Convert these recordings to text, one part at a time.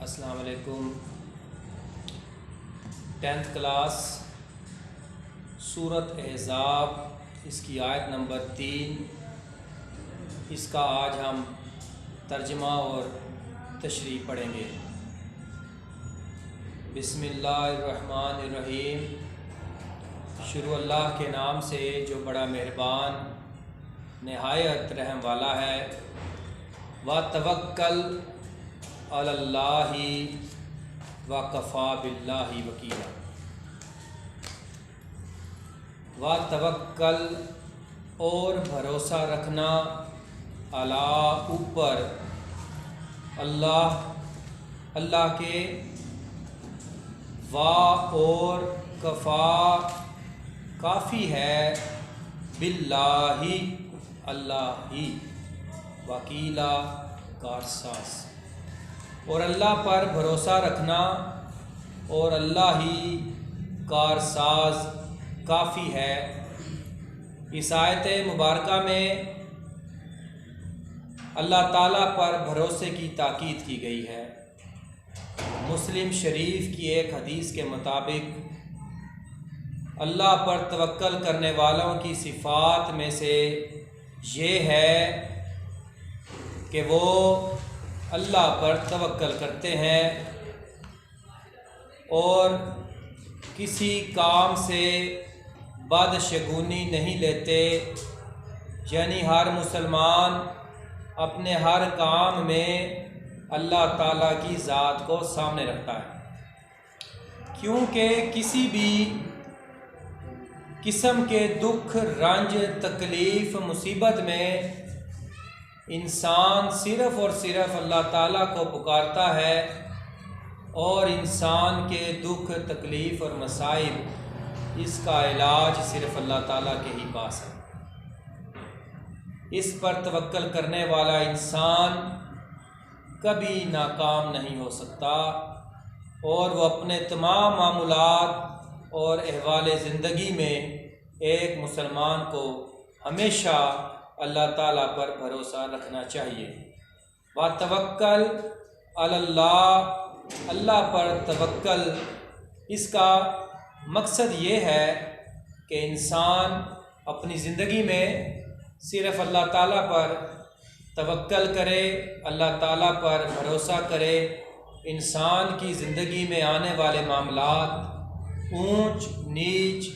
अस्सलाम वालेकुम। 10th class सूरत अहज़ाब, इसकी आयत नंबर 3, इसका आज हम तर्जमा और तशरीह पढ़ेंगे। बिस्मिल्लाहिर्रहमानिर्रहीम। शुरू अल्लाह के नाम से जो बड़ा मेहरबान नहायत रहम वाला है। व तवक्कल अलल्लाहि व कफ़ा बिल्लाहि वकीला। व तवक्कल और भरोसा रखना, अला ऊपर, अल्लाह के, वा और कफ़ा काफ़ी है, बिल्लाही अल्लाह ही, वकीला कारसाज। और अल्लाह पर भरोसा रखना और अल्लाह ही कारसाज काफ़ी है। इस आयत मुबारका में अल्लाह ताला पर भरोसे की ताकीद की गई है। मुस्लिम शरीफ की एक हदीस के मुताबिक अल्लाह पर तवक्कल करने वालों की सिफ़ात में से ये है कि वो अल्लाह पर तवक्कल करते हैं और किसी काम से बदशगुनी नहीं लेते। यानी हर मुसलमान अपने हर काम में अल्लाह ताला की ज़ात को सामने रखता है, क्योंकि किसी भी किस्म के दुख, रंज, तकलीफ़, मुसीबत में इंसान सिर्फ़ और सिर्फ अल्लाह ताला को पुकारता है और इंसान के दुख, तकलीफ़ और मसाइब, इसका इलाज सिर्फ़ अल्लाह ताला के ही पास है। इस पर तवक्कल करने वाला इंसान कभी नाकाम नहीं हो सकता और वह अपने तमाम मामूलात और अहवाल ज़िंदगी में एक मुसलमान को हमेशा अल्लाह ताला पर भरोसा रखना चाहिए। व तवक्कल अलल्लाह, अल्लाह पर तवक्कल, इसका मकसद ये है कि इंसान अपनी ज़िंदगी में सिर्फ़ अल्लाह ताला पर तवक्कल करे, अल्लाह ताला पर भरोसा करे। इंसान की ज़िंदगी में आने वाले मामलात, ऊंच नीच,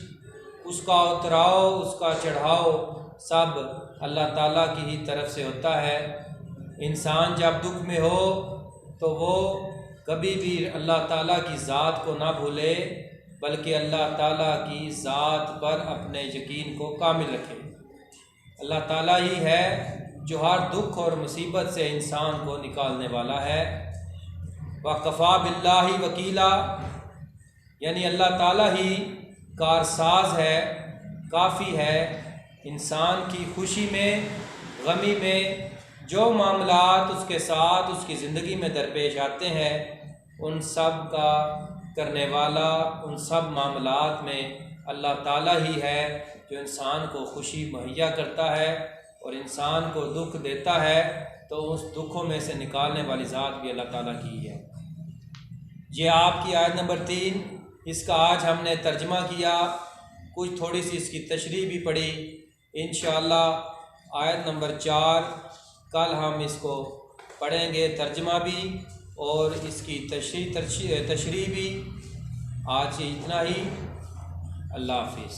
उसका उतराव, उसका चढ़ाव, सब अल्लाह ताला की ही तरफ से होता है। इंसान जब दुख में हो तो वो कभी भी अल्लाह ताला की ज़ात को ना भूले, बल्कि अल्लाह ताला की ज़ात पर अपने यकीन को कामिल रखे। अल्लाह ताला ही है जो हर दुख और मुसीबत से इंसान को निकालने वाला है। व कफ़ा बिल्लाहि वकीला, यानी अल्लाह ताला ही कारसाज है, काफ़ी है। इंसान की खुशी में, गमी में जो मामलात उसके साथ उसकी ज़िंदगी में दरपेश आते हैं, उन सब का करने वाला, उन सब मामलात में अल्लाह ताला ही है जो इंसान को खुशी मुहैया करता है और इंसान को दुख देता है तो उस दुखों में से निकालने वाली ज़ात भी अल्लाह ताला की है। ये आपकी आयत नंबर 3, इसका आज हमने तर्जमा किया, कुछ थोड़ी सी इसकी तशरीह भी पढ़ी। इंशाअल्लाह आयत नंबर 4 कल हम इसको पढ़ेंगे, तर्जमा भी और इसकी तशरीह भी। आज इतना ही। अल्लाह हाफिज़।